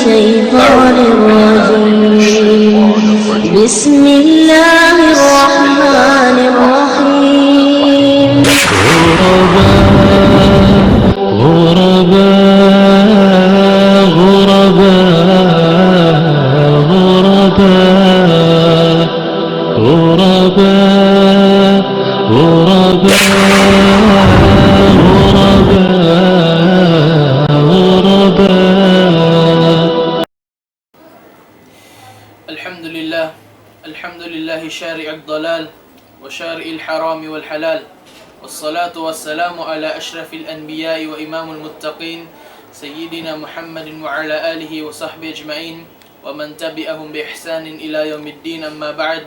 الشيطان الرجيم. بسم الله الرحمن الرحيم. غرباء غرباء غرباء غرباء. الحمد لله شارع الضلال وشارع الحرام والحلال، والصلاة والسلام على أشرف الأنبياء وإمام المتقين سيدنا محمد وعلى آله وصحبه أجمعين ومن تبعهم بإحسان إلى يوم الدين. أما بعد،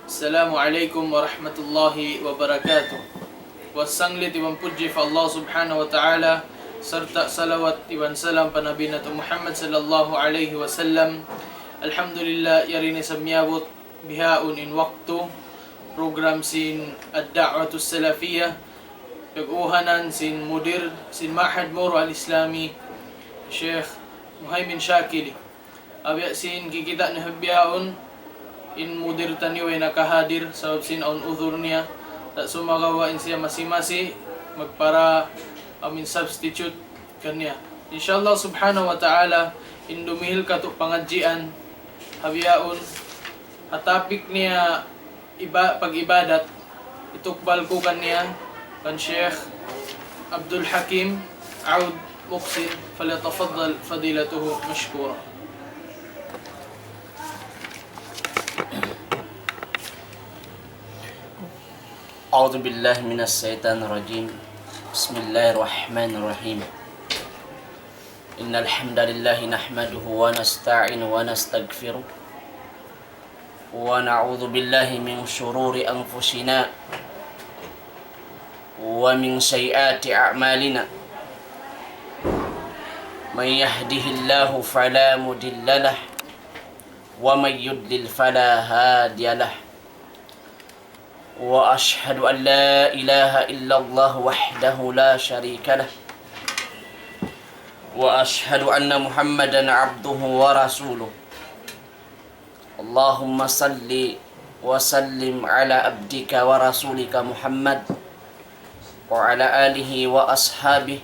السلام عليكم ورحمة الله وبركاته. Wasanglit ibang puji fa Allah subhanahu wa ta'ala, serta salawat ibang salam pa Nabi nato Muhammad sallallahu alaihi wasallam. Alhamdulillah, yari ni samyabot bihaon in waktu program sin ad-da'watu salafiyah, pag-uhanan sin mudir sin Ma'had Moro al-Islami Sheikh Muhaymin Shakili. Abya sin kikita ni bihaon in mudir taniway nakahadir sabab sin on udhur niya, tak sumagawain siya masi-masi magpara amin substitute kanya. Inshallah subhanahu wa ta'ala, indumihil kato pangadjian habiyaon atapik niya pag-ibadat, itukbal ko kanya kan Sheikh Abdul Hakim Aoud Muqsin, falyatafaddal fadilatuhu mashkura. أعوذ بالله من الشيطان الرجيم. بسم الله الرحمن الرحيم. إن الحمد لله نحمده ونستعينه ونستغفره ونعوذ بالله من شرور أنفسنا ومن سيئات أعمالنا. من يهده الله فلا مضل له ومن يضلل فلا هادي له. وأشهد أن لا إله إلا الله وحده لا شريك له. وأشهد أن محمدا عبده ورسوله. اللهم صل وسلم على عبدك ورسولك محمد وعلى آله وأصحابه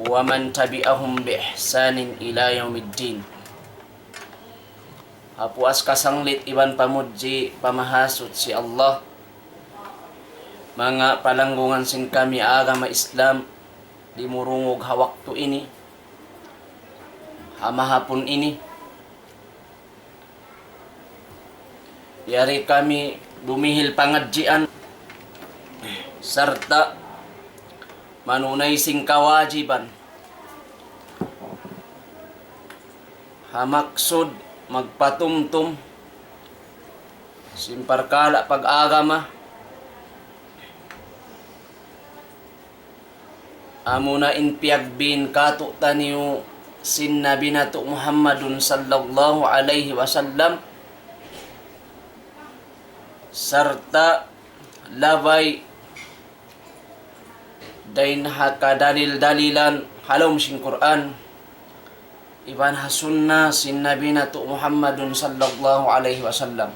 ومن تبعهم بإحسان إلى يوم الدين. Hapuas kasanglit iban pamudji pamahasut si Allah, mga palanggungan sin kami agama Islam di murungog hawakto ini hamahapon ini. Yari kami dumihil pangadjian serta manunay sing kawajiban hamaksud magpatumtum simparkala pag-agama amuna in piagbin kato taniyo sin Nabi nato Muhammadun sallallahu alaihi wasallam, serta labay dain hakadalil-dalilan halom sing Quran iban hasunna sin Nabi nato Muhammadun sallallahu alaihi wasallam.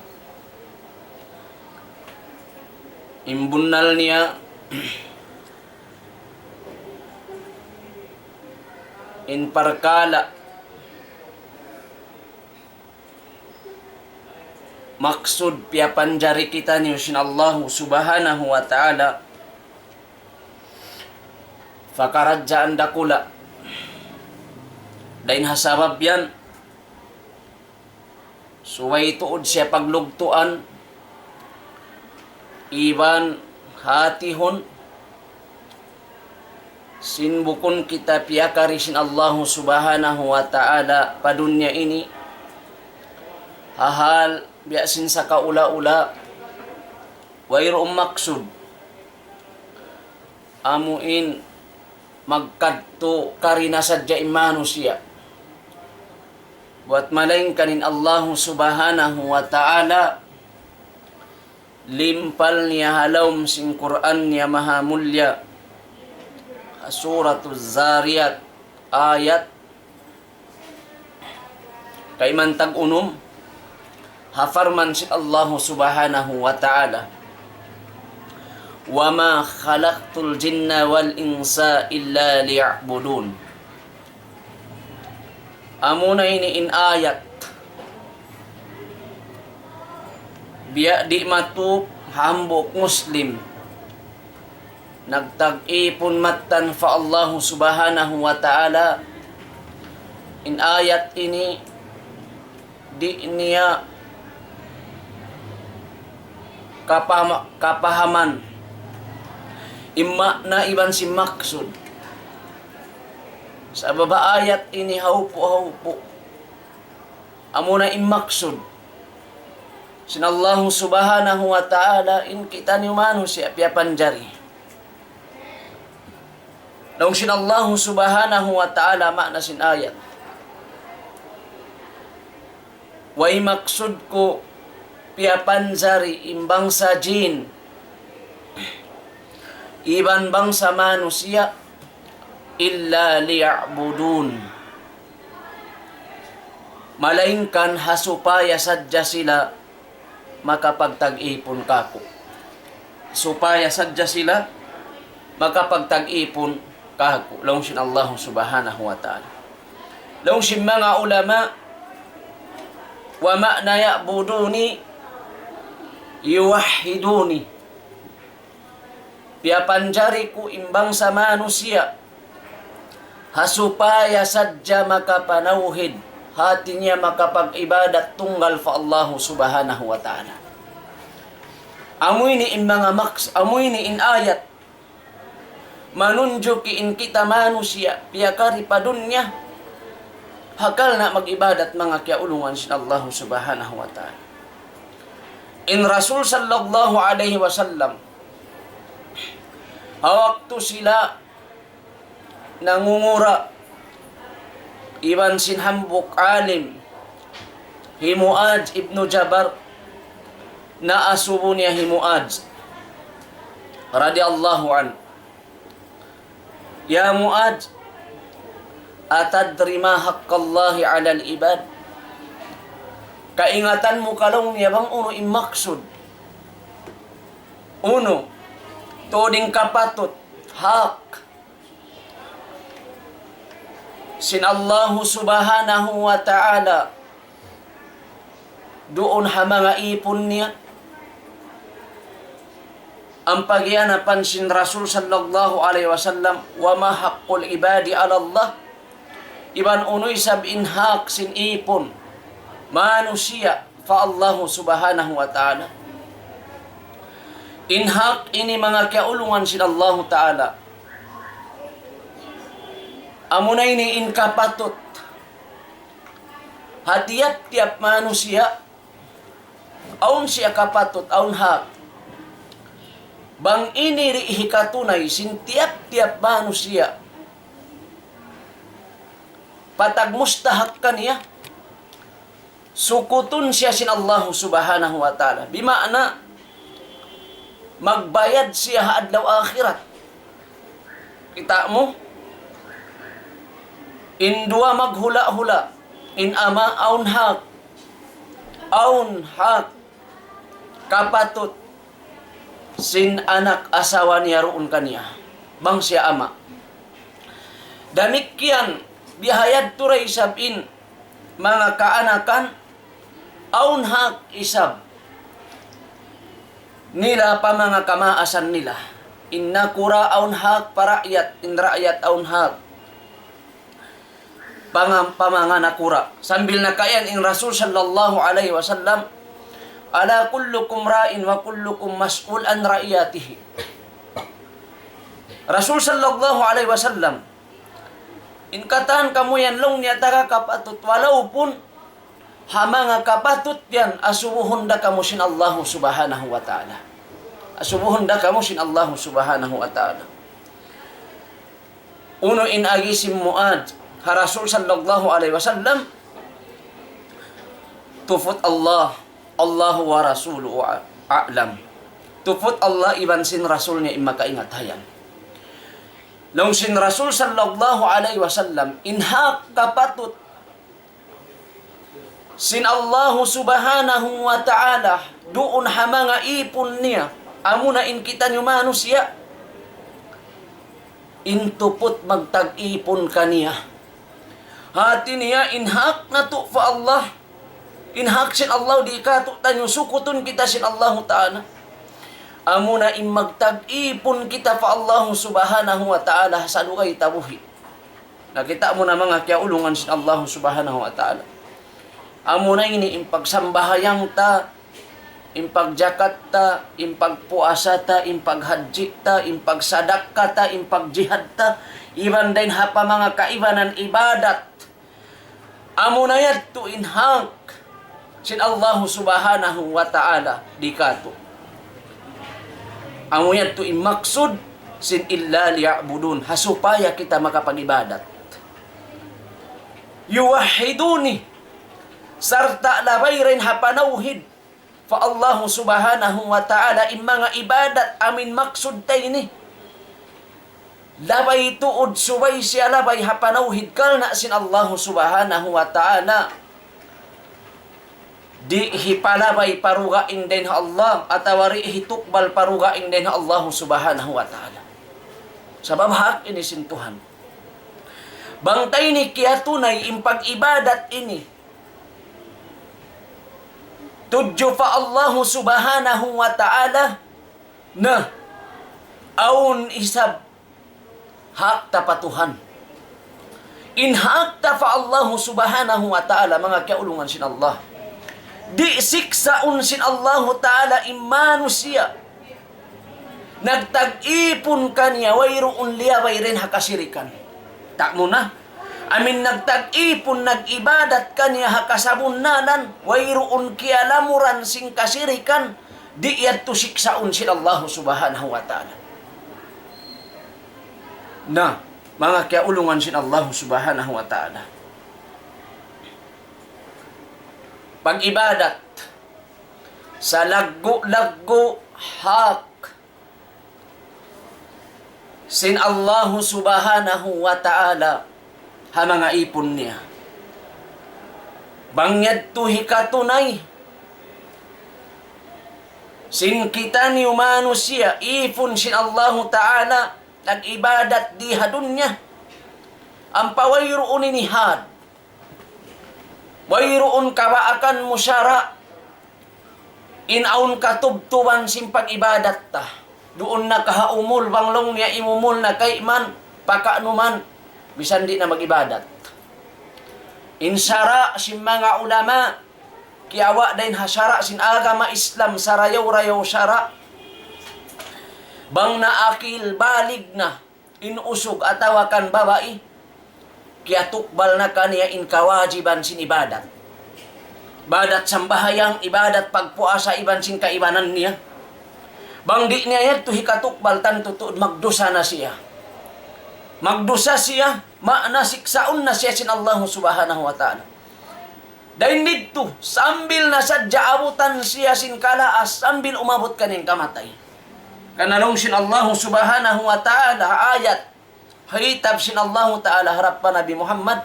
Imbunnal niya in parkala maksud piapanjari kita ni sin Allah subhanahu wa ta'ala fakaradjaan dakula dain hasabab yan suway tuod siya paglugtuan iban hatihon sinbukon kita piyakari sin Allah subhanahu wa ta'ala padunya ini hahal biasin sa kaula-ula wayroong maksud amuin magkadto karina sadya imano siya buat malaing kanin Allah subhanahu wa ta'ala limpal niya halawm sing Quran niya mahamulya Suratul Zariyat ayat Kay man tag-unom, hafarman si Allah subhanahu wa ta'ala, wa ma khalaqtul jinna wal insa illa liya'budun. Amuna ini in ayat biya di matup hambok muslim nagtag-ipon matan fa Allah subhanahu wa ta'ala. In ayat ini di niya kapahaman imma na iban si maksud sa baba ayat ini haupo amuna imaksud sinallahu subhanahu wa ta'ala in kita ni manusia pia panjari nung sinallahu subhanahu wa ta'ala makna sin ayat way maksud ko pia panjari imbang sa jin iban bangsa manusia illa liya'budun, malainkan hasupaya sadya sila makapagtag-ipon kako. Supaya sadya sila makapagtag-ipon kako. Launsin Allah subhanahu wa ta'ala. Launsin mga ulama, wa ma'na ya'buduni yuwahiduni. Piapanjari ko imbang sa manusia hasupaya sadya makapanauhid hati niya makapag-ibadat tunggal fa Allah subhanahu wa ta'ala. Amoy ni in mga amoy ni in ayat manunjo ki in kita manusia piyakari pa dunya hakal na mag-ibadat mga kiaulungan sin Allah subhanahu wa ta'ala. In Rasul sallallahu alaihi wasallam hawaktu sila nangungura iban sinhambuk alim Himuad ibnu Jabar na asubo niya Himuad radiyallahu an. Ya Muad, atadri ma haqqallahi 'ala al-ibad? Kaingatan mo kalong niya bang uno imaksud? Uno, tuding kapatot, hak sin Allahu subhanahu wa ta'ala doon ha mga ipon niya ang pagyanapan sin Rasul sallallahu alaihi wasallam wa ma haqqul ibadi ala Allah iban unoy sabin hak sin ipon manusia fa Allahu subhanahu wa ta'ala in hak ini mga kaulungan sin Allahu ta'ala amunay ni in kapatot hatiap-tiap manusia aun siya kapatot aun hak bang ini ri hikatunay sin tiap-tiap manusia patag mustahak kaniya sukutun siya sin Allah subhanahu wa ta'ala bima'na magbayad siya adlaw akhirat. Kita mo in dua maghula-hula in ama aun hak kapatut sin anak asawa niya roon kaniya bang siya ama damikyan bihayad turay sabin mga kaanakan aun hak isab nila pa mga kamaasan nila inna kura aun hak parakyat in rakyat aun hak pamangan nakura sambil nakayan in Rasul sallallahu alaihi wasallam ala kullukum ra'in wa kullukum mas'ul an ra'iyatihi. Rasul sallallahu alaihi wasallam in katan kamu yan long niya taga kapatut walau pun hamanga kapatut yan asubuhon da kamu sin Allah subhanahu wa ta'ala asubuhon da kamu sin Allah subhanahu wa ta'ala. Uno in agisim Muad ha Rasul sallallahu alaihi wasallam tufut Allah Allahu wa rasuluhu a'lam tufut Allah iban sin Rasul niya imakaingat hayan nung sin Rasul sallallahu alaihi wasallam inhak kapatut sin Allah subhanahu wa ta'ala doon ha mga ipon niya amo na in kita nyo manusia intupot magtag-ipon kaniya hati niya inhak na to fa Allah inhak sin Allah di ka to tanyo sukuton kita sin Allah ta'ala amo na in magtag-ipon kita fa Allah subhanahu wa ta'ala sa lugay tabuhi nakita mo na mga kiaulungan sin Allah subhanahu wa ta'ala amo na ini impagsambahayang ta impagjakat ta impagpuasa ta impaghaji ta impagsadaka ta impagjihad ta iban din ha pa mga kaibanan ibadat amo na yadto inhang sin Allah subhanahu wa ta'ala di kato amo yadto imaksud sin illa liya'budun hasupaya kita makapagibadat yuwahiduni sarta labay rin hapanauhid fa Allah subhanahu wa ta'ala in mga ibadat amin maksud tayo ni labay tuod subay siya labay hapanauhid kal na sin Allah subhanahu wa ta'ala di hipalabay parugaing din Allah at awari hitukbal parugaing din Allah subhanahu wa ta'ala sabab hak ini sin Tuhan bangtay ni kiya tunay impag ibadat ini tudyo fa Allah subhanahu wa ta'ala na aun isab hak tapatuhan in hak ta fa Allah subhanahu wa ta'ala mga kiaulungan sin Allah di siksaun sin Allah ta'ala imanu siya nagtag-ipon kanya wayroon liya wayrin hakasirikan tak mo na amin nagtag-ipon nag-ibadat kanya hakasabunanan wayroon kialamuran sing kasirikan di yadto siksaun sin Allah subhanahu wa ta'ala na mga kiaulungan sin Allah subhanahu wa ta'ala pag-ibadat sa laggo-laggo hak sin Allah subhanahu wa ta'ala ha mga ipon niya bangyad to hikatunay sin kita ni umano siya ipon sin Allah ta'ala nag-ibadat di hadun niya ang pawayroon inihad wayroon kabaakan musyara inaun katubtuban sin pag-ibadat ta doon na kahaumul banglong niya imumul na kay man pakaanuman bisan di na mag-ibadat insara sin mga ulama kiawa din hasara sin agama Islam sarayaw-rayaw syara bang naakil balig na inusog atawakan babae kaya tukbal na kaniya in kawajiban sin ibadat badat sambahayang ibadat pagpuasa iban sin kaibanan niya bang di niya yadto hikatukbal tanto tuod magdusa na siya magdusa siya maana siksaon na siya sin Allah subhanahu wa ta'ala dahil dito sambil na sadya abutan siya sin kalaas sambil umabot kaning kamatay kanalong sin Allah subhanahu wa ta'ala ayat hitab sin Allah ta'ala harap pa Nabi Muhammad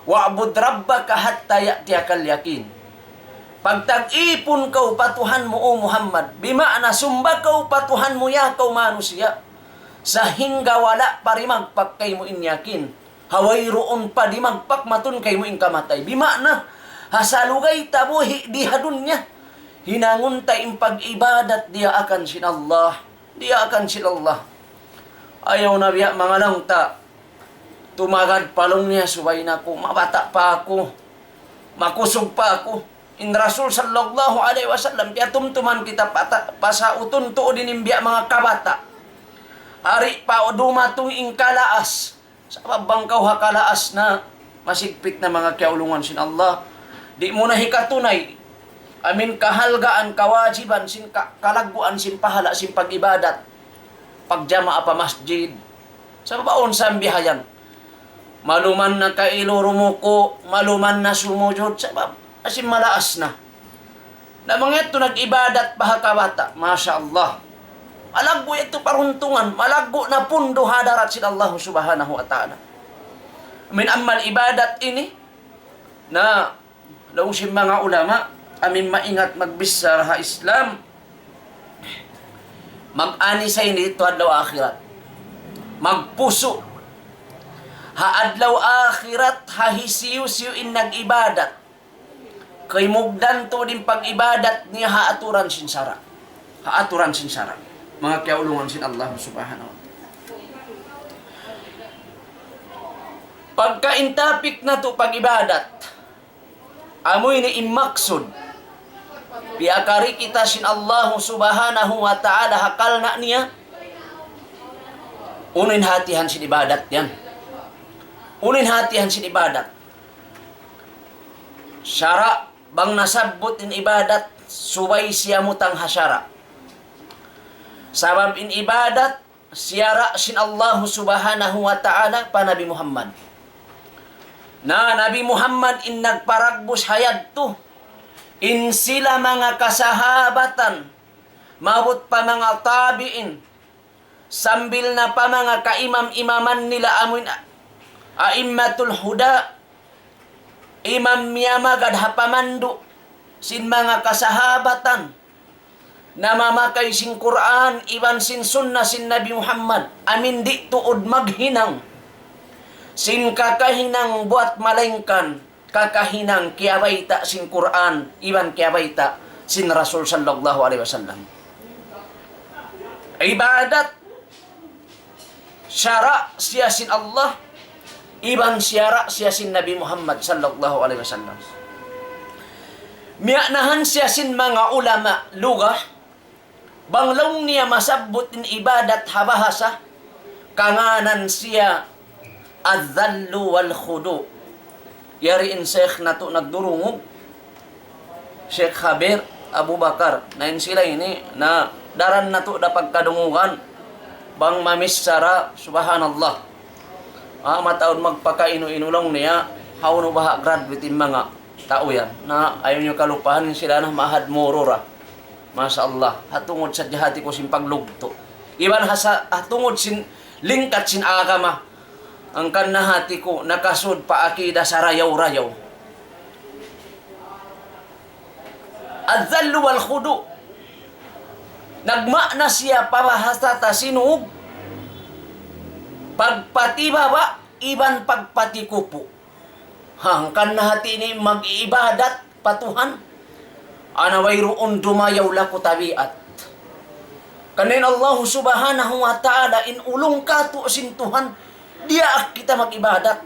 wa'bud rabbaka hatta ya'tiyakal yakin pagtag-ipon kau patuhan mo o Muhammad bima'na sumba kau patuhan mo ya kau manusia sa hingga wala parimagpak kay mo inyakin haway roon pa di magpak matun kay mo inkamatay bima'na hasalugay tabuhi di hadun niya hinangun ta impag-ibadat dia akan sin Allah ayaw na biya mga lang ta tumagad palong niya subay na ko mabata pa ako makusog pa ako in Rasul sallallahu alaihi wasallam kaya tumtuman kita pasauton tuod inimbiya mga kabata hari pa o dumatong ingkalaas sa pabangkaw hakalaas na masigpit na mga kiaulungan sin Allah di mo na hikatunay amin kahalgaan kawajiban sin kalagbuan sin pahala sin pag-ibadat pagjamaa pa masjid sa baon sa bihayan maluman na kailurumuko maluman na sumujud sa asin malaas na mga ito nag-ibadat bahakabata masya Allah malaggo ito paruntungan malaggo na pundo hadarat sin Allah subhanahu wa ta'ala min amal ibadat ini na laong si mga ulama, amin maingat magbisar ha Islam, mag-ani sa ini ito adlaw akhirat. Magpuso. Ha adlaw akhirat, ha hisiyo-siyo in nag-ibadat. Kay mugdan to din pag-ibadat niya haaturan sinsara. Haaturan sinsara. Mga kaulungan sin Allah subhanahu wa ta'ala. Pagka-intapik na to pag-ibadat, amoy ni imaksud. Piakari kita sin Allah subhanahu wa ta'ala hakal na niya. Unin hatihan sin ibadat yan. Unin hatihan sin ibadat. Syara bang nasabot in ibadat, subay siya mutang hasyara. Sabab in ibadat, siyara sin Allah subhanahu wa ta'ala pa Nabi Muhammad. Na Nabi Muhammad in nagparagbos hayad to. In sila mga kasahabatan, mabot pa mga tabiin, sambil na pa mga kaimam-imaman nila amun aimmatul huda, imam miyamagad hapamandu, sin mga kasahabatan, na mamakay sin Quran, iban sin sunnah sin Nabi Muhammad, amin di tuod maghinang, sin kakahinang buat malengkan, kakahinang kiabaita sin Quran, iban kiabaita sin Rasul sallallahu alaihi wasallam. Ibadat, syara siya sin Allah, iban syara siya sin Nabi Muhammad sallallahu alaihi wasallam. Miyanahan siya sin mga ulama lugah, banglong niya masabot in ibadat habahasa, kanganan siya adzallu wal khudu. Yari in Sheikh na to nagdurungog, Sheikh Khabir Abu Bakar, na in sila ini na daran na to da pagkadungugan, bang mamissara, subhanallah. Mataon magpakainu-inulong niya, hawno baha graduate in mga tao yan, na ayaw nyo kalupahan sila na mahad morora. Masya Allah, hatungod sa jahati ko sin paglugto. Iban hatungod sin lingkat sin agama, ang kanahati ko nakasud pa akida sa rayaw-rayaw. Adzallu wal khudu. Nagma na siya pamahasata sinuog. Pagpatibaba, iban pagpatikupo. Ang kanahati ni mag-iibadat patuhan. Anaway roon dumayaw lako tabiat. Kanin Allah subhanahu wa ta'ala in ulong kato sintuhan, diya kita mag-ibadat.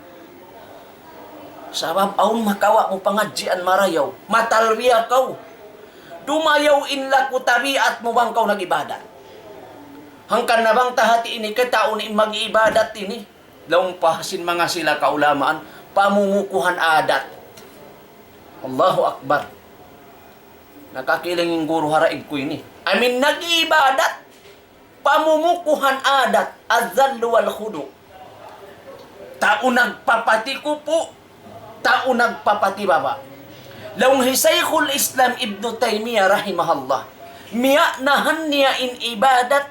Sabab aun makawa mo pangadjian marayaw, matalwiya kaw. Dumayaw in lako tabiat mo bang kaw nag-ibadat. Hangkan na bang tahati ini kataon in mag-ibadat ini, laong pahasin mga sila kaulamaan, pamumukuhan adat. Allahu Akbar. Nakakiling yung guru haraig ko ini. Nag-ibadat, pamumukuhan adat, adzallu wal khudu. Tao nagpapatiko po, tao nagpapatibaba. Laong Shaykhul Islam Ibn Taymiyyah rahimahullah, miyanahan niya in ibadat,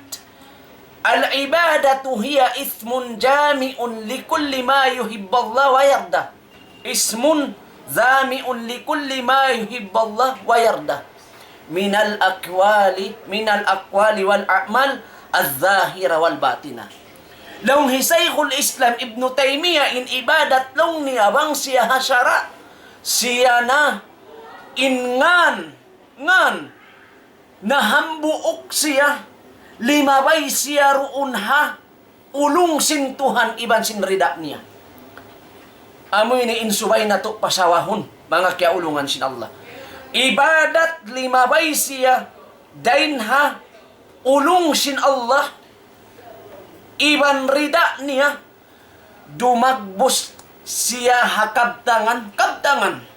al-ibadatu hiya ismun jami'un likulli ma yuhibballah wa yarda. Ismun zami'un likulli ma yuhibballah wa yarda. Minal aqwali wal a'mal az-zahira wal batina. Laung Shaykhul Islam Ibn Taymiyyah in ibadat long niya bang siya hasyara, siya na ingan nahambuok siya, limabay siya ruun ha, ulung sintuhan iban sinrida niya. Amoy ni insubay na to pasawahon, mga kiaulungan sin Allah. Ibadat limabay siya, dain ha, ulung sin Allah, iban rida niya, dumagbos siya hakabtangan, kabtangan.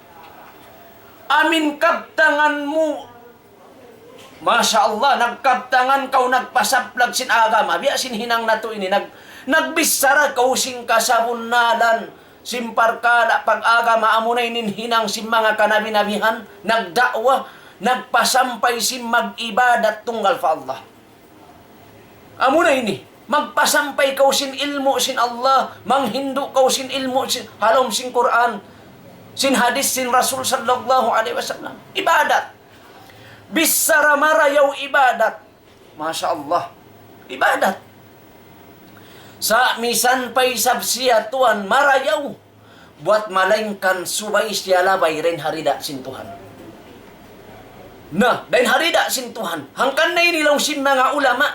Amin kabtangan mo, Masya Allah, nagkabtangan kau nagpasaplag sin agama, biya sin hinang na to ini, nagbisara kau sing kasabunalan, simparkala pag-agama amunay nin hinang sin mga kanabinabihan, nagdakwa, nagpasampay sin mag-ibadat tunggal fa Allah. Amunay ni, magpasampay kau sin ilmu sin Allah, manghindo kau sin ilmu sin halom sin Quran, Sin hadis sin Rasul sallallahu alaihi wasallam. Ibadat. Bisara marayaw ibadat. Masya Allah. Ibadat. Sa misan pa'y sabsiya tuan marayaw. Buat malaingkan subay siya labay rin harida sin Tuhan. Nah, dahin harida sin Tuhan. Hangkan na inilaw sin mga ulama.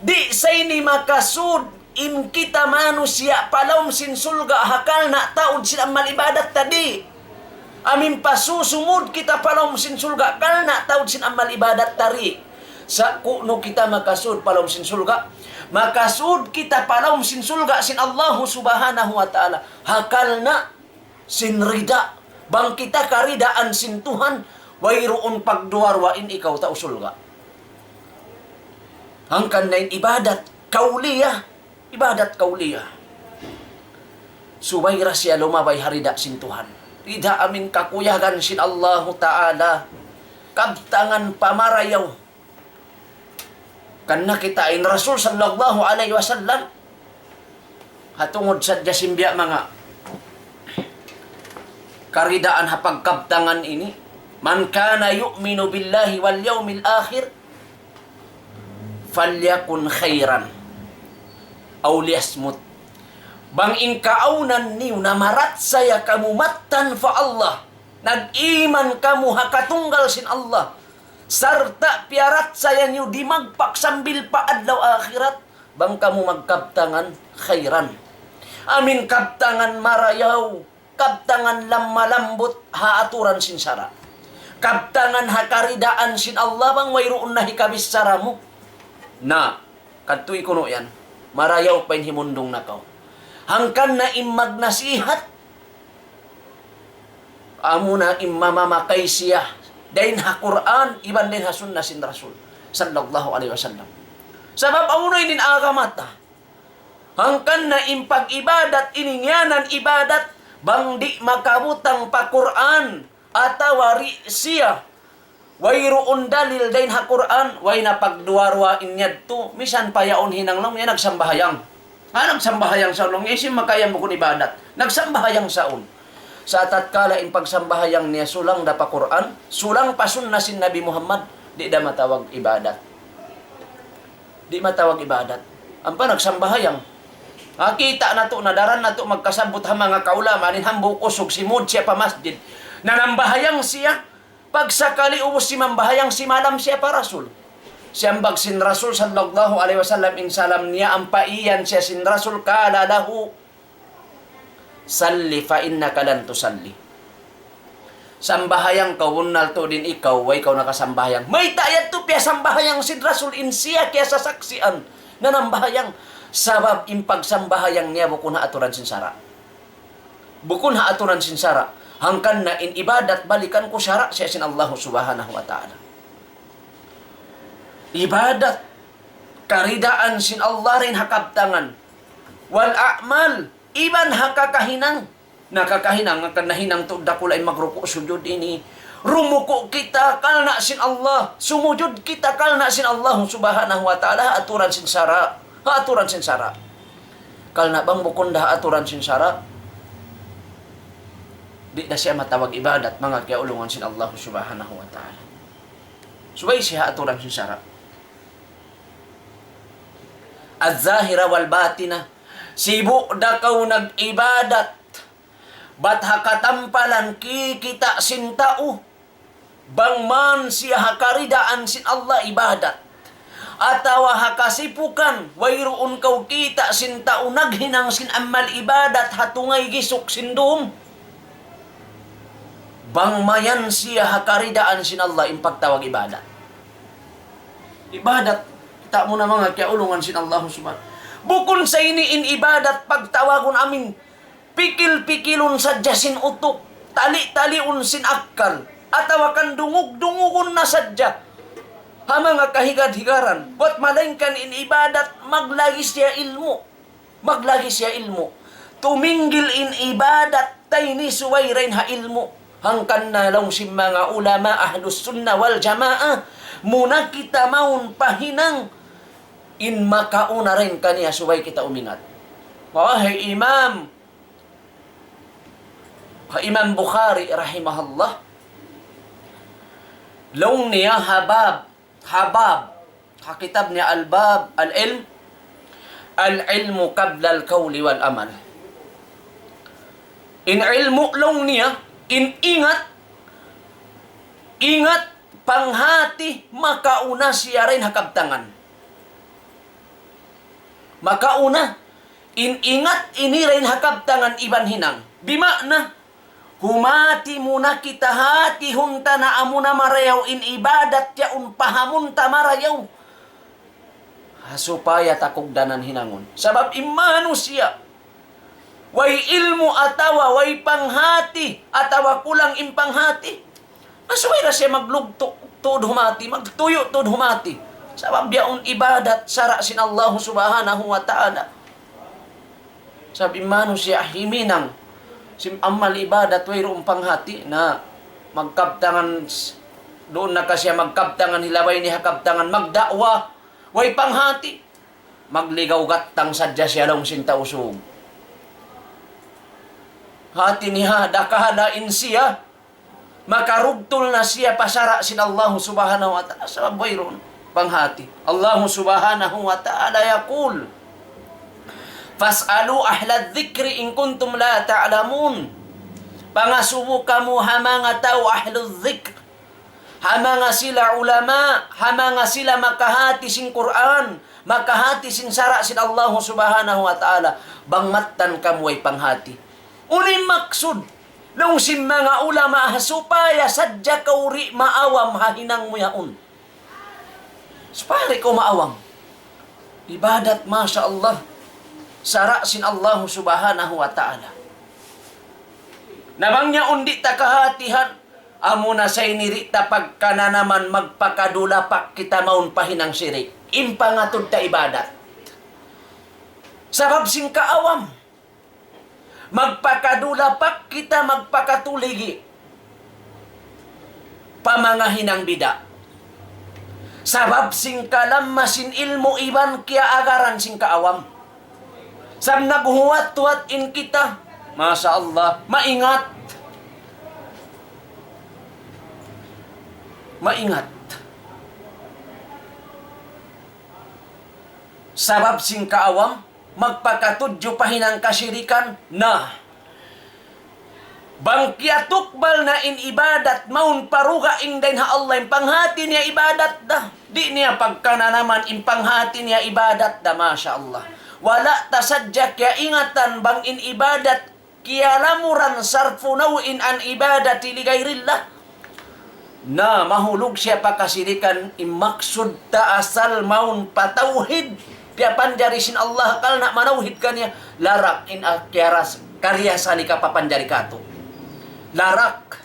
Di say ni makasud in kita manusia palawm sin sulga hakal na taod sin amal ibadat tadi. Amin pasusumud kita palawm sin sulga kal na taod sin amal ibadat tari. Sa kuno kita makasud palawm sin sulga, makasud kita palawm sin sulga sin Allah subhanahu wa ta'ala. Hakal na sin rida. Bang kita karidaan sin Tuhan, wayroon pagduwarwain ikaw ta usulga. Hangkan na ibadat kauliyah. Ibadat kauliyah. Subayra siya lumabay harida sin Tuhan. Tidak amin kakuyagan sin Allah Ta'ala. Kabtangan pamarayaw. Kanna kitain Rasul sallallahu alaihi wasallam. Hatungod sa jasimbya mga karidaan hapagkabtangan ini. Man kana yu'minu billahi wal yawmil akhir falyakun khairan aw liyasmut. Bang inkaunan niyo na marat saya kamu matan fa Allah. Nag-iman kamu hakatunggal sin Allah. Sarta piarat saya niyo di magpak sambil pa adlaw akhirat. Bang kamu magkabtangan khairan. Amin kabtangan marayaw. Kabtangan lammalambot haaturan sin sara. Kabtangan hakaridaan sin Allah bang wayroon na hikabis saramu. Na, kadtoy kuno yan. Marayaw pain himundong nakaw. Hangkan na imag nasihat. Amo na imamamakay siya. Dahin ha Quran, iban din ha sunna sin Rasul. Sallallahu alaihi wasallam. Sabab amunoy din agamata. Hangkan na impag-ibadat, iningyanan ibadat, bang di makabutang pa Quran, atawari siya. Wayroon dalil dahin ha Quran, way na pagduwarwa inyad to, misan payaon hinanglong niya nagsambahayang. Nagsambahayang sa ulong, isim makayang mo kung ibadat. Nagsambahayang saon. Sa tatkala in pagsambahayang niya sulang da pa Quran, sulang pasun na sin Nabi Muhammad, di da matawag ibadat. Di matawag ibadat. Ang pa nagsambahayang. Kita na to, nadaran na to, magkasabot ha mga kaulama, ninhambo kusog, simud siya pa masjid. Nanambahayang siya, pag sakali ubos si mambahayang, si malam siya pa Rasul. Siyambag sin Rasul sallallahu alaihi wasallam in salam niya ang paiyan siya sin Rasul kala lahu salli fa innaka lan tusalli. Sambahayang kawunnal to din ikaw way ikaw nakasambahayang. May tayat to piya sambahayang sin Rasul in siya kaya sasaksian na nambahayang sabab impag sambahayang niya bukun ha aturan sin sara. Bukun ha aturan sin sara. Hangkan na in ibadat balikan ko sara siya sin Allah subhanahu wa ta'ala. Ibadat, karidaan sin Allah rin hakabtangan. Wal a'mal, iban hakakahinang. Nakakahinang, nga kanahinang to dakulay magruko sujud ini. Rumuko kita kalna sin Allah. Sumujud kita kalna sin Allah subhanahu wa ta'ala. Aturan sin sara. Aturan sin sara. Kalna bang bukon dah aturan sin sara. Di na siya matawag ibadat. Mga kiaulungan sin Allah subhanahu wa ta'ala. Subay siya aturan sin sara. Az-zahira wal batina. Sibu da kaw nag-ibadat. Bat hakatampalan kikita sin tao. Bangman siya hakaridaan sin Allah ibadat. Atawa hakasipukan. Wayroon kaw kita sin tao naghinang sin amal ibadat. Hatungay gisok sin dum. Bangmayan siya hakaridaan sin Allah impagtawag ibadat. Ibadat. Ta mo na mga kiaulungan sin Allah subhanahu. Bukon sa ini in ibadat pagtawagon amin pikil-pikilon sa jasin utok, tali-taliun sin akkal, atawakan dungog-dungugon na sadya. Ha mga kahigad-higaran, buat malengkan in ibadat maglagi siya ilmu. Maglagi siya ilmu. Tuminggil in ibadat tayni suway rin ha ilmu. Hangkan na lang si mga ulama ahlus sunnah wal jamaah. Muna kita maun pahinang in makauna rin kaniya suway kita umingat. Wahai imam, Imam Bukhari rahimahullah, long niya habab, kitab niya al-bab, al-ilmu qabla al-qawli wal amal. In ilmu long niya, in ingat panghati, makauna siya rin hakabtangan. Makauna, ingat ini rin hakabtangan iban hinang. Bimakna, humati muna kita hati hunta na amuna marayaw in ibadat ya pahamun ta marayaw. Supaya takugdanan hinangon. Sabab imano siya. Way ilmu atawa, way panghati, atawa kulang impanghati. Masuway na siya maglugtok tuod humati, magtuyo tuod humati. Sabab yaon ibadat, sara sin Allah subhanahu wa ta'ala. Sabab imano siya himinang, sim amal ibadat, way roong panghati, na magkabtangan, doon na kasi magkabtangan, hilaway ni hakabtangan, magdakwa, way panghati, magligaw gattang sadya siya lang sinta usog. Hati niya, dakahalain siya, makarugtol na siya pasara sin Allah subhanahu wa ta'ala. Sabab mayroon panghati. Allah subhanahu wa ta'ala yaqul, fas'alu ahla dhikri in kuntum la ta'lamun. Pangasubo kamo hamanga tao ahlu dhikr. Hamanga sila ulama, hamanga sila makahati sin Quran, makahati sin sara sin Allah subhanahu wa ta'ala. Bangmatan kamoy panghati. Unim maksud nung si mga ulama supaya sadya kauri maawam hahinang mo yaon. Supaya ko maawam. Ibadat masya Allah. Sara sin Allah subhanahu wa ta'ala. Namangnya undi takahatihan. Amo na say nirita pagkana naman magpakadula pak kita maun pahinang sirik. Impangatod ta ibadat. Sabab sing kaawam. Magpakadula pak kita magpakatuligi. Pamangahinang bida. Sabab sing kalam masin ilmu iban kia agaran sing kaawam. Sab naghuwat-huwat in kita. Masya Allah. Maingat. Maingat. Sabab sing kaawam, magpakatudyo pahinang kasirikan na bangkiatukbal na in ibadat maun paruga ing dain ha Allah in panghati niya ibadat da. Di niya pagkana naman in panghati niya ibadat da. Masya Allah. Wala tasadya kya ingatan bang in ibadat kya lamuran sarfunawin an ibadati ligayrillah. Na mahulog siya pakasirikan imaksud ta asal maun patauhid. Piapan jari sin Allah kal na manauhid kanya larak in akyaras karya salika papanjari kato. Larak.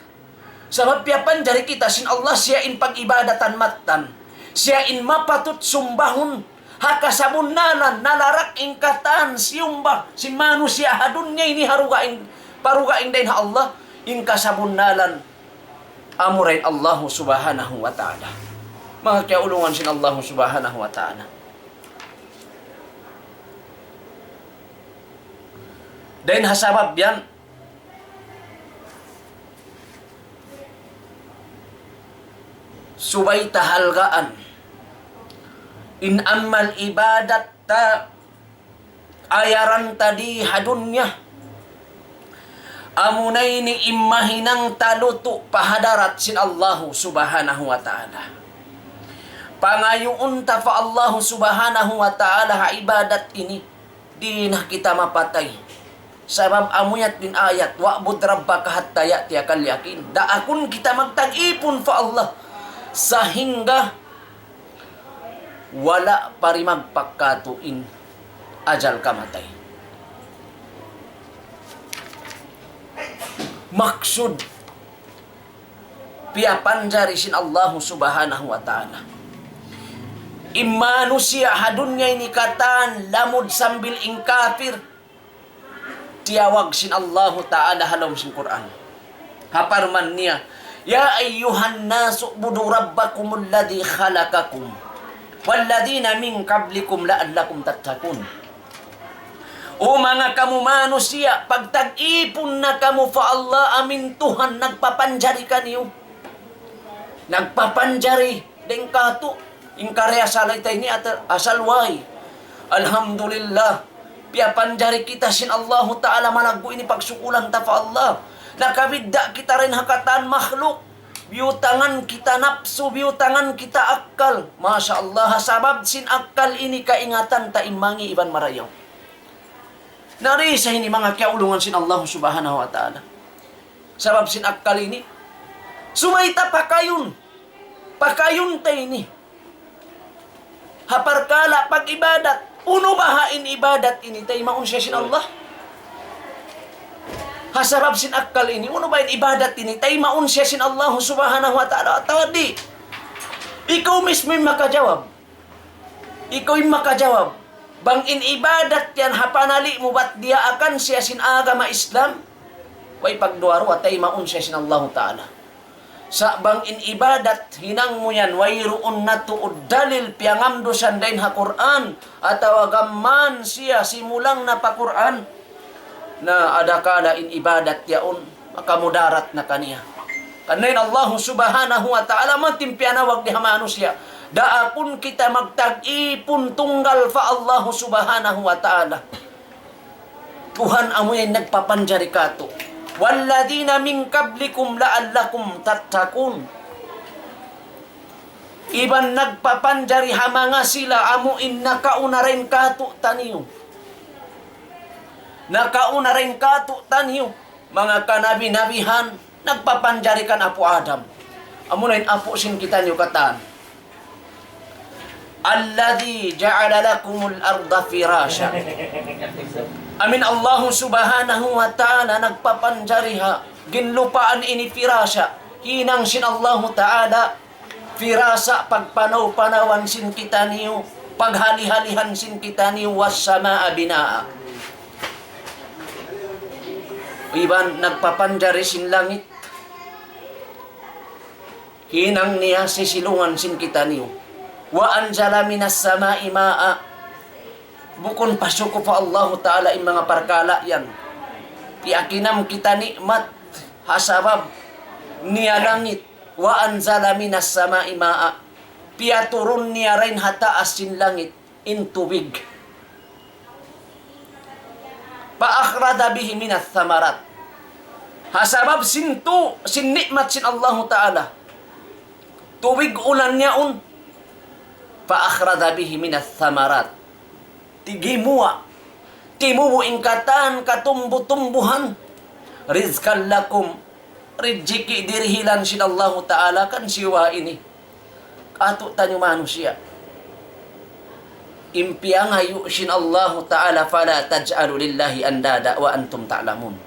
Sabab piapan jari kita sin Allah siya in pag-ibadatan matan. Siya in mapatut sumbahun. Hakasabun nalan nalarak in kataan siyumbah. Si manusia hadun niya ini paruga ing dain ha Allah. In kasabun nalan amurain Allah subhanahu wa ta'ala. Mga kiaulungan sin Allah subhanahu wa ta'ala. Dahil hasabab yan, subay tahalgaan, in amal ibadat ta, ayaran tadi hadunya, amunay ni imahinang taluto pahadarat sin Allahu subhanahu wa ta'ala. Pangayuun ta fa Allahu subhanahu wa ta'ala ha ibadat ini, di na kita mapatay. Sabab amuyat din ayat, wa'bud rabbaka hatta ya'tiyakal yakin. Daakun kita magtag-ipon fa Allah. Sahingga wala parimagpagkatuin ajal kamatay. Maksud piapan jari sin Allah subhanahu wa ta'ala. Immanusia hadunya ini katan lamud sambil ing kafir. Tiyawag sin Allah Ta'ala halom sin Quran. Haparman niya, ya ayyuhan nasu budu rabbakumul ladhi khalakakum walladhina min qablikum la'allakum tattaqun. O mga kamu manusia, pag tag-ipon na kamu fa Allah amin Tuhan, nagpapanjari kaniyo. Nagpapanjari, deng kato. Ingkarya salay tayo ni asalway. Alhamdulillah. Piapanjari kita sin Allah Ta'ala malaggo ini pagsukulan ta fa Allah. Nakabidda kita rin hakatan makhluk. Biutangan kita napsu, biutangan kita akal. Masya Allah, sabab sin akal ini kaingatan ta imangi iban marayaw. Narisa ini mga kaulungan sin Allah Subhanahu wa Ta'ala. Sabab sin akal ini, sumaita pakayun. Pakayun tayo ini. Haparkala pag ibadat. Uno bahain ibadat ini tayo maun siya sin Allah. Hasabab sin akal ini. Uno bahain ibadat ini tayo maun siya sin Allah Subhanahu wa Ta'ala. Tawadi. Ikaw mismo yung makajawab. Ikaw yung makajawab. Bangin ibadat yan, hapanali mo ba't dia akan siya sin agama Islam? Way pagduaro at ay maun siya sin Allah Ta'ala. Sa bangin ibadat, hinang mo yan, way ruon na tuod dalil, piyangamdo sandain ha Quran, at awagaman siya simulang na pa Quran, na adakala in ibadat yaon, makamudarat na kaniya. Kanayin Allah Subhanahu wa Ta'ala, matimpianawag di hamano siya. Daapun kita magtag-ipon tunggal fa Allah Subhanahu wa Ta'ala. Tuhan amoy nagpapanjari kato. Walladina min qablikum la'allakum tattaqun. Iban nagpapanjari hamanga sila amuin nakauna rin kato taniyo. Nakauna rin kato taniyo. Mga kanabi-nabihan nagpapanjari kan Apo Adam. Amunain Apo sin kita niyo katan. Alladhi ja'ala lakumul arda firasha. Amin Allah Subhanahu wa Ta'ala nagpapanjariha. Ginlupaan ini firasha. Hinang sin Allah Ta'ala. Firasa pagpanaw-panawan sin kita niyo. Paghali-halihan sin kita niyo. Was-samaa binaa. Iban nagpapanjari sin langit. Hinang niya sisilungan sin kita niyo. Wa anjala minas sama'i ma'a. Bukon pasuko pa Allah Ta'ala in mga parkala yan. Piakinam kita nikmat hasabab niya langit. Wa anjala minas sama'i ma'a. Piaturun niya rin hataas sin langit in tubig. Paakhrada bihi minas thamarat. Hasabab sin nikmat sin Allah Ta'ala. Tubig ulan niya Paakhrada bihi minas thamarat. Tigimuwa. Timubu ingkatan katumbu-tumbuhan. Rizkan lakum. Rizki dirhilan sin Allah Ta'ala kan siwa ini. Kato tanyo manusia. Impiangayu sin Allah Ta'ala fala taj'alu lillahi andada wa antum ta'lamun.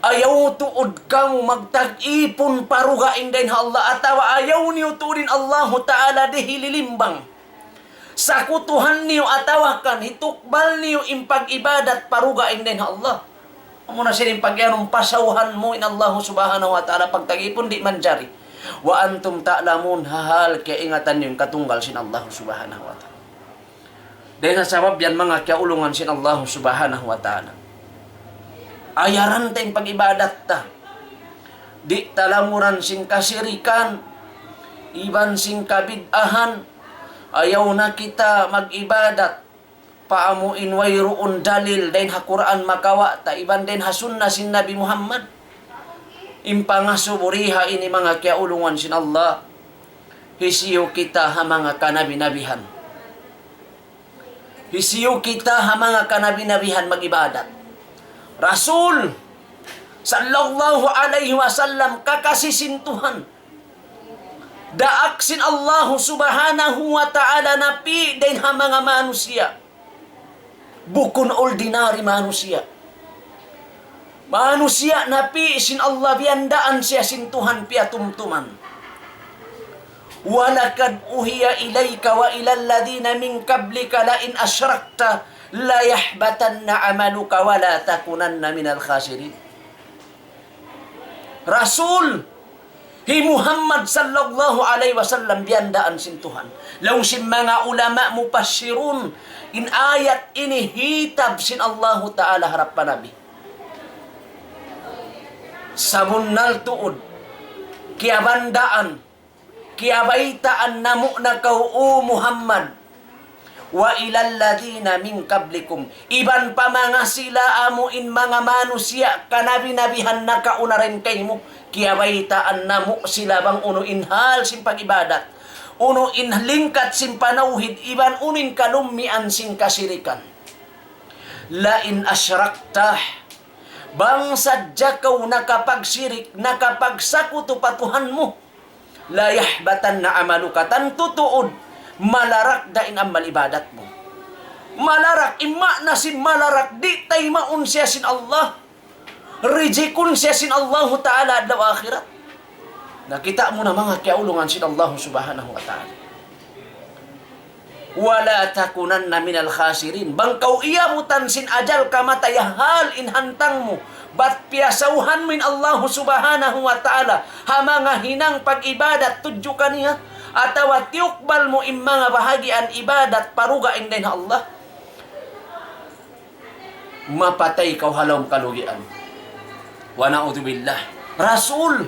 Ayaw tuod kamu magtag-ipon parugain din Allah atawa ayaw niyo tuudin Allah Ta'ala dihililimbang. Sakutuhan niyo atawakan hitukbal niyo impag-ibadat parugain din Allah. Amo na sining pagyanong pasawhan mo in Allah Subhanahu wa Ta'ala pagtag-ipon di manjari. Wa antum ta'lamun hahal kaya ingatan niyo yung katunggal sin Allah Subhanahu wa Ta'ala. Dahil sa sabab yan mga kaulungan sin Allah Subhanahu wa Ta'ala. Ayaran tayong pag-ibadat ta. Di talamuran sin kasirikan. Iban sin kabidahan. Ayaw na kita mag-ibadat. Paamuin wayruun dalil. Dain ha Quran makawa ta. Iban din ha sunna sin Nabi Muhammad. Impangasuburiha ini mga kiaulungan sin Allah. Hisiyo kita ha mga kanabi-nabihan. Hisiyo kita ha mga kanabi-nabihan mag-ibadat. Rasul sallallahu alaihi wasallam kakasisintuhan. Daaksin Allah Subhanahu wa Ta'ala napi din ha mga manusia. Bukon ordinary manusia. Manusia napi sin Allah biandaan siya sintuhan piatumtuman. Walakad uhiya ilayka wa ilal ladina min qablika la in asyrakta la yahbatanna amaluka wa la takunanna minal khasirin. Rasul hi Muhammad sallallahu alaihi wasallam biandaan sin Tuhan. Law sin mga ulama mupassirun In ayat ini hitab sin Allahu Ta'ala harap pa Nabi. Sabunnal tuod, kiabandaan, kiabaitaan namo na kau Muhammad, wa ilal ladina min qablikum, iban pa mga sila amuin mga manusia, kanabi-nabihan na kauna rin kay mo, kiabaitaan namo sila bang uno inhal sin pag-ibadat, uno inlingkat sin panauhid, iban unin kalumian sin kasirikan. Lain asyraktah, bang sadya kaw nakapagsirik, nakapagsakuto patuhan mo, layahbatan na amalukatan tutuod, malarak dain ang malibadat mo. Malarak, ima na sin malarak, di tay maun siya sin Allah, rejikun siya sin Allah Ta'ala adlaw akhirat. Nakita mo na mga kiaulungan sin Allah Subhanahu wa Ta'ala. Wala takunan na minal khasirin, bangkaw iyamutan sin ajal kamatayahal inhantang mo, bat piyasauhan min Allah Subhanahu wa Ta'ala, ha mga hinang pag-ibadat tudyo kaniya, atawa tiukbal mo im mga bahagian ibadat paruga in din Allah, mapatay kaw halom kalugian. Wa na'udzubillah. Rasul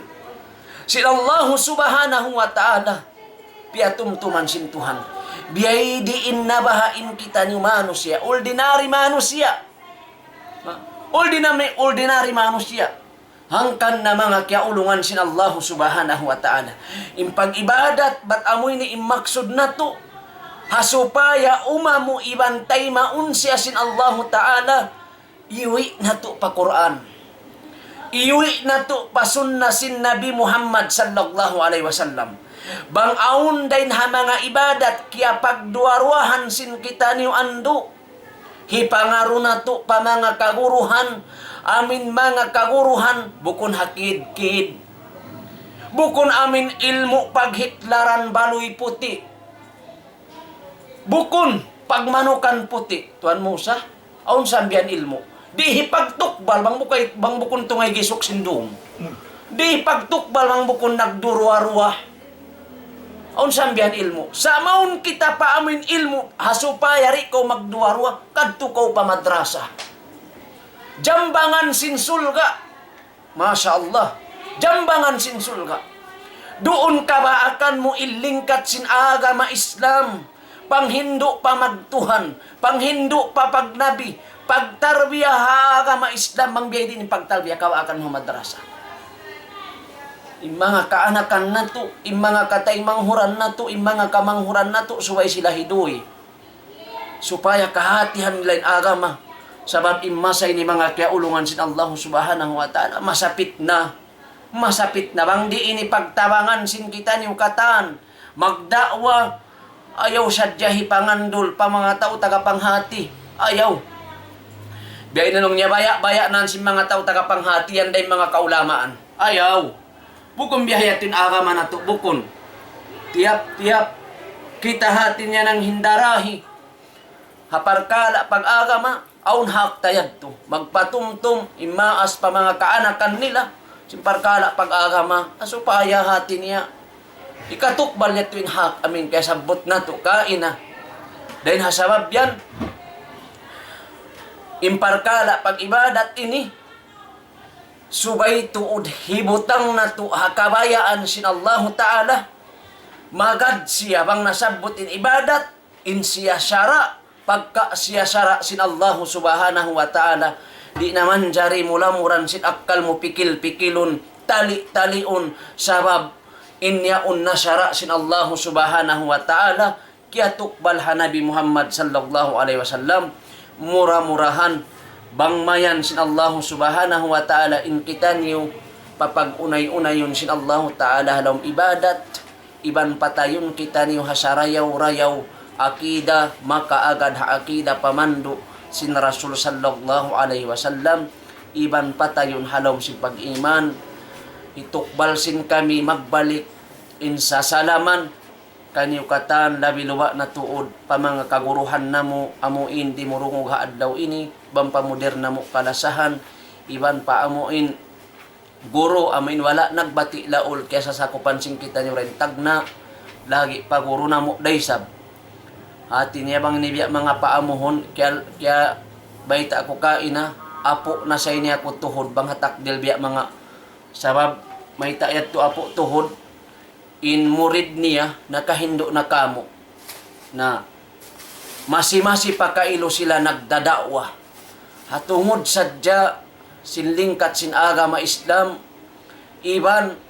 si Allah Subhanahu wa Ta'ala piatumtuman sin Tuhan, biyay diin nabahain kita ni manusia, ordinary manusia, ordinary manusia, hangkan na mga kiaulungan sin Allah Subhanahu wa Ta'ala. Impag ibadat, bat amoy ni imaksud na to, hasupaya umamu ibantay maunsya sin Allah Ta'ala, iwi na to pa Quran, iwi na to pa sunna sin Nabi Muhammad sallallahu alaihi wasallam. Bang aun dain ha mga ibadat, kaya pagduarwahan sin kita niyo ando, hipangaro na to pa mga kaguruhan, amin mga kaguruhan, bukon hakid-kid, bukon amin ilmu paghiklaran baloy puti, bukon pagmanukan puti, Tuan Musa, aun sambian ilmu, di hipagtukbal, bang bukon tungay gisok sindong, di hipagtukbal, bang bukon nagduruwa-ruwa, aun sambian ilmu, sa maun kita pa amin ilmu, hasupayari ko magduruwa, kadto ko pa madrasa. Jambangan sin sulga. Masya Allah. Jambangan sin sulga. Doon ka ba akan mo ilingkat sin agama Islam, panghindo pa magtuhan, panghindo pa pagnabi, pagtarbiya agama Islam, mangbiyay din pagtarbiya ka akan mo madrasa. Yung mga kaanakan na to, yung mga kataymanghuran na to, yung mga kamanghuran na to, suway sila hidoy. Supaya kahatihan nila yung agama. Sabab imasay ni mga kiaulungan sin Allah Subhanahu wa Ta'ala, masapit na bang di ini pagtabangan sin kita ni ukatan, magdakwa, ayaw sadyahi pangandol pa mga tao tagapanghati, ayaw. Biyay na nung niya baya nan sin mga tao tagapanghati, yan day mga kaulamaan, ayaw. Bukon biyayatin agama na to, bukon. Tiap kita hatin niya ng hindarahi, haparkala pag-agama, aun haktayad to, magpatumtum, imaas pa mga kaanakan nila, simparkala pag-agama, asupaya hati niya, ikatukbal niya tuwing hak, amin, kaya sabot na to, kain na. Dahil hasabab yan, imparkala pag-ibadat ini, subay tuod hibutang na to, hakabayaan sin Allah Ta'ala, magad siya bang nasabot in ibadat, in siya syara, pagka siya syara sin Allah Subhanahu wa Ta'ala, di naman jari mulamuran sin akal mo pikil-pikilun, tali-taliun, sabab inyaun na syara sin Allah Subhanahu wa Ta'ala, kaya tukbal Nabi Muhammad sallallahu alaihi wasallam, mura-murahan, bangmayan sin Allah Subhanahu wa Ta'ala, in kita niyo, papag-unay-unayon sin Allah Ta'ala halom ibadat, iban patayon kita niyo hasarayaw-rayaw, akida, makaagad ha akida pamandu sin Rasul sallallahu alaihi wasallam, iban patayon halom sin pag-iman, itukbal sin kami magbalik in sasalaman, kaniukatan labi luwa na tuod, pa mga kaguruhan namo, amuin di murungog haad daw ini, bang pamoder namo kalasahan, iban pa amuin, guro, amuin wala nagbati laol, kaya sasakupan sin kita nyo rin tagna, lagi pa guro namo daysab, Hati niya bang nibiya mga paamuhon, kaya baita ako kaina, apo na sa niya ako tuhod, bang hatakdil biya mga sabab, may tayat to apo tuhod, in murid niya, nakahindo na kamo, na masi-masi pa kailo sila nagdadawa. Hatungod sadya, sinlingkat sinaga ma Islam, iban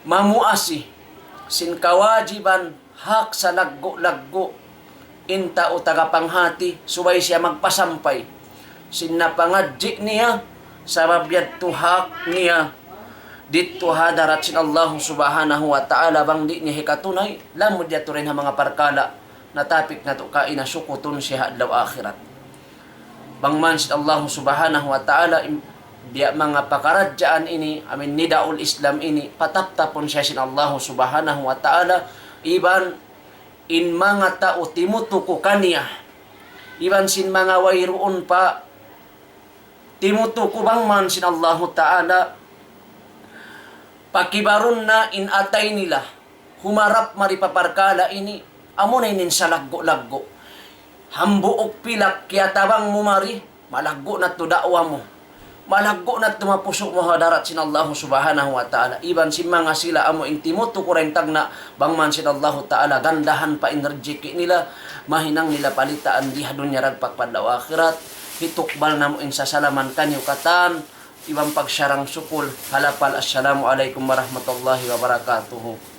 mamuasi, sin kawajiban, hak sa laggo-laggo, inta o tagapanghati, subay siya magpasampay. Sin napangadji niya, sabab yadto hak niya, dito hadarat sin Allah subhanahu wa ta'ala, bang di niya hikatunay, lamod yato rin ang mga parkala, natapik na to kaina sukutun siya adlaw akhirat. Bang man sin Allah subhanahu wa ta'ala, biya mga pakaradyaan ini, amin nidaul Islam ini, pataptapon siya sin Allah subhanahu wa ta'ala, iban in mga tao timutuko kaniya, iban sin mga wayroon pa, timutuko bang man sin Allah ta'ala, pakibaron na in atay nila, humarap maripaparkala ini, amunay nin sa laggo-laggo, hambuok pilak, kaya tabang mumari, malaggo na to dakwa mo, malaggo na tumapusok mo hadarat sin Allah subhanahu wa ta'ala. Iban si mga sila amo intimuto ko rin tag na bangman sin Allah ta'ala gandahan pa enerjiki nila, mahinang nila palitaan di hadunya ragpakpadaw akhirat, hitukbal na mo in sa salaman kanyo katan, ibang pagsyarang sukul halapal. Assalamu alaikum warahmatullahi wabarakatuh.